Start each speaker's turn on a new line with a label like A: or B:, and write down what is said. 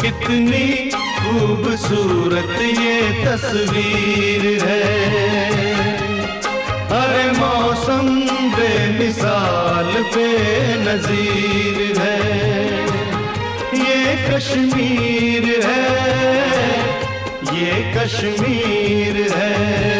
A: कितनी खूबसूरत ये तस्वीर है। अरे मौसम बेमिसाल बेनज़ीर है। ये कश्मीर है, ये कश्मीर है।